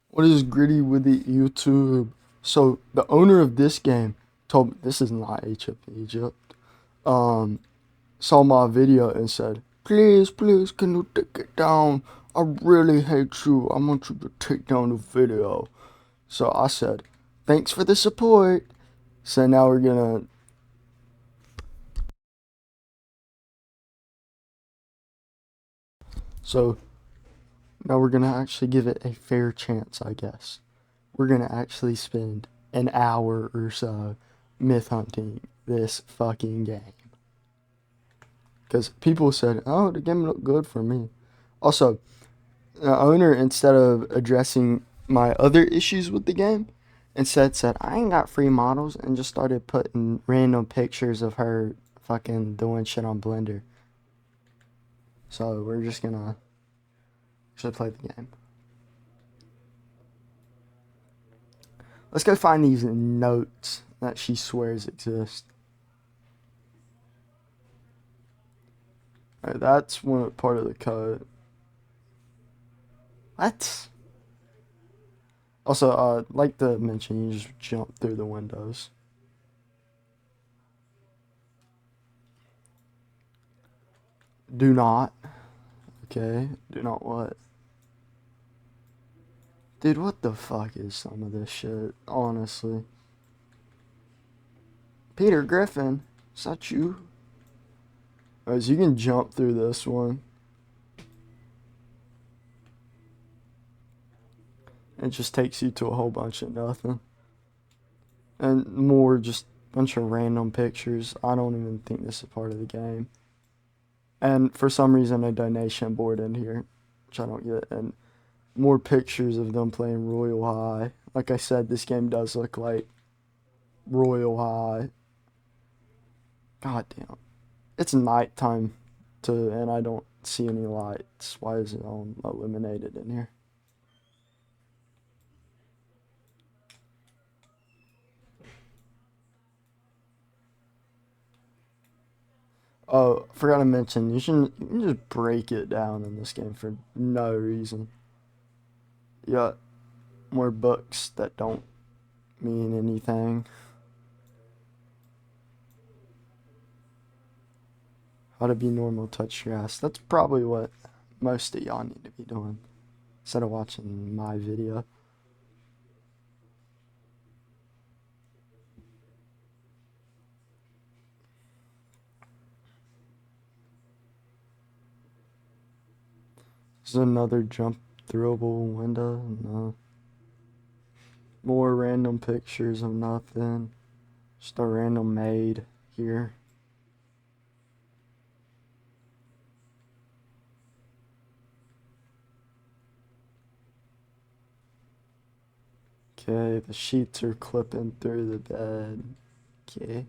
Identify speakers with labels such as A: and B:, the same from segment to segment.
A: What is gritty with the YouTube? So the owner of this game told me this is not Egypt. Um, saw my video and said, "Please, please, can you take it down? I really hate you. I want you to take down the video." So I said, "Thanks for the support." So now we're gonna. So now we're gonna actually give it a fair chance, I guess. We're gonna actually spend an hour or so myth hunting this fucking game. Because people said, "Oh, the game looked good for me." Also, the owner, instead of addressing my other issues with the game, instead said, "I ain't got free models," and just started putting random pictures of her fucking doing shit on Blender. So we're just gonna actually play the game. Let's go find these notes that she swears exist. Alright, that's one part of the code. What? Also, like to mention, you just jump through the windows. Do not. Okay, do not what? Dude, what the fuck is some of this shit, honestly? Peter Griffin, is that you? Alright, so you can jump through this one. It just takes you to a whole bunch of nothing. And more just bunch of random pictures. I don't even think this is part of the game. And for some reason, a donation board in here, which I don't get. And more pictures of them playing Royal High. Like I said, this game does look like Royal High. God damn. It's nighttime too, and I don't see any lights. Why is it all illuminated in here? Oh, forgot to mention, you can just break it down in this game for no reason. You got more books that don't mean anything. How to be normal touch grass. That's probably what most of y'all need to be doing instead of watching my video. This is another jump throwable window. No. More random pictures of nothing. Just a random maid here. Okay, the sheets are clipping through the bed. Okay.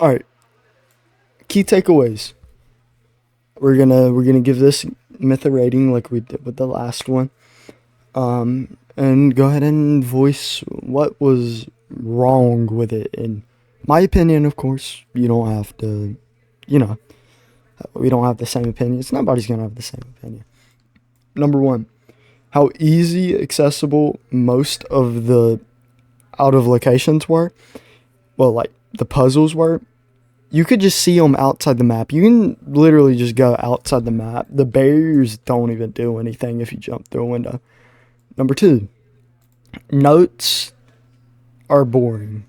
A: Alright, key takeaways. We're gonna give this myth a rating like we did with the last one. And go ahead and voice what was wrong with it. In my opinion, of course, you don't have to, you know, we don't have the same opinions. Nobody's gonna have the same opinion. Number one, how easy accessible most of the out of locations were. Well, like the puzzles were. You could just see them outside the map. You can literally just go outside the map. The barriers don't even do anything if you jump through a window. Number two, notes are boring.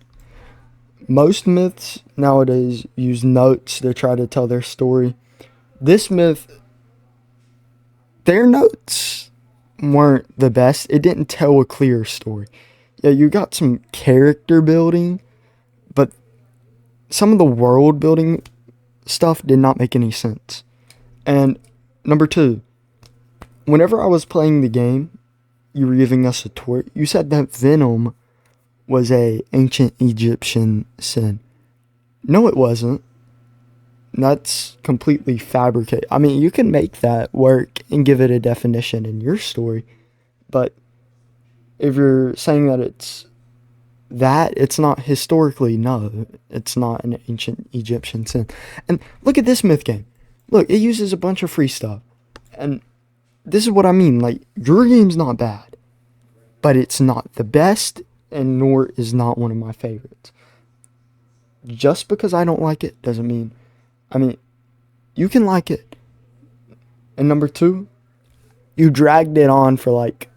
A: Most myths nowadays use notes to try to tell their story. This myth, their notes weren't the best. It didn't tell a clear story. Yeah, you got some character building, but some of the world building stuff did not make any sense. And number two, whenever I was playing the game, you were giving us a tour. You said that venom was a ancient Egyptian sin. No, it wasn't. That's completely fabricated. I mean, you can make that work and give it a definition in your story, but if you're saying that it's not historically, no, it's not an ancient Egyptian sin. And look at this myth game. Look, it uses a bunch of free stuff. And this is what I mean. Like, your game's not bad, but it's not the best, and nor is not one of my favorites. Just because I don't like it doesn't mean, you can like it. And number two, you dragged it on for like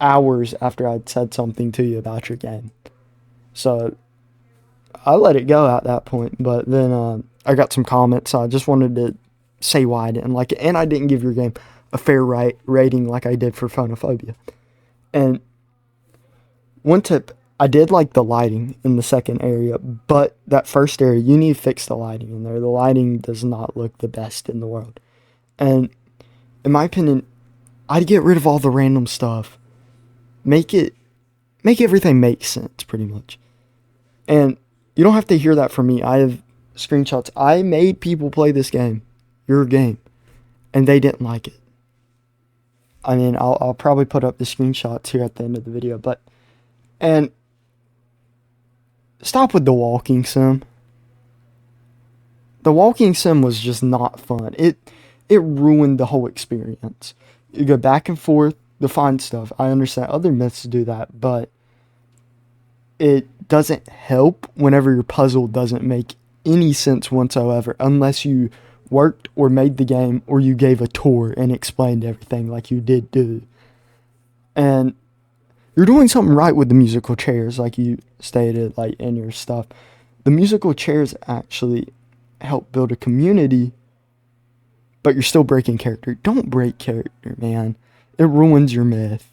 A: hours after I'd said something to you about your game. So I let it go at that point, but then I got some comments, so I just wanted to say why I didn't like it, and I didn't give your game a fair rating like I did for Phonophobia. And one tip, I did like the lighting in the second area, but that first area, you need to fix the lighting in there. The lighting does not look the best in the world. And in my opinion, I'd get rid of all the random stuff. Make everything make sense, pretty much. And you don't have to hear that from me. I have screenshots. I made people play this game, your game, and they didn't like it. I mean, I'll probably put up the screenshots here at the end of the video, and stop with the walking sim. The walking sim was just not fun. It ruined the whole experience. You go back and forth to find stuff. I understand other myths do that, but it doesn't help whenever your puzzle doesn't make any sense whatsoever unless you worked or made the game or you gave a tour and explained everything like you did do. And you're doing something right with the musical chairs, like you stated, like in your stuff. The musical chairs actually help build a community, but you're still breaking character. Don't break character, man. It ruins your myth.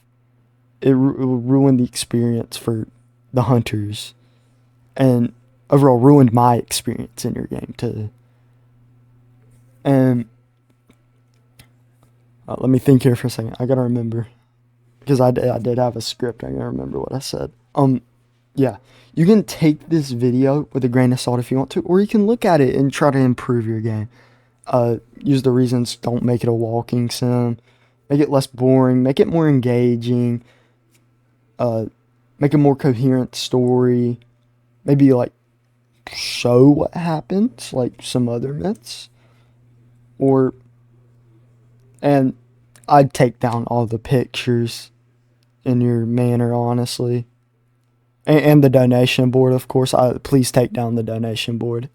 A: It will ruin the experience for the hunters, and overall ruined my experience in your game too. And let me think here for a second. I gotta remember, because I did have a script. I gotta remember what I said. Yeah, you can take this video with a grain of salt if you want to, or you can look at it and try to improve your game. Use the reasons. Don't make it a walking sim. Make it less boring. Make it more engaging. Make a more coherent story. Maybe like show what happens, like some other myths. And I'd take down all the pictures in your manner, honestly. And the donation board, of course. Please take down the donation board.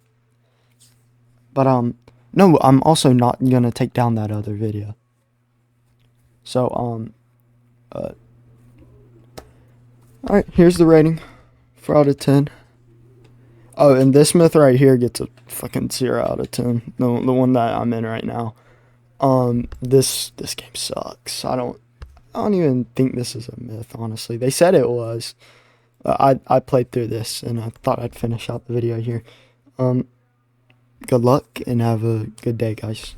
A: But no, I'm also not gonna take down that other video. So alright, here's the rating. 4 out of 10. Oh, and this myth right here gets a fucking 0 out of 10. The one that I'm in right now. This game sucks. I don't even think this is a myth, honestly. They said it was. I played through this and I thought I'd finish out the video here. Good luck and have a good day, guys.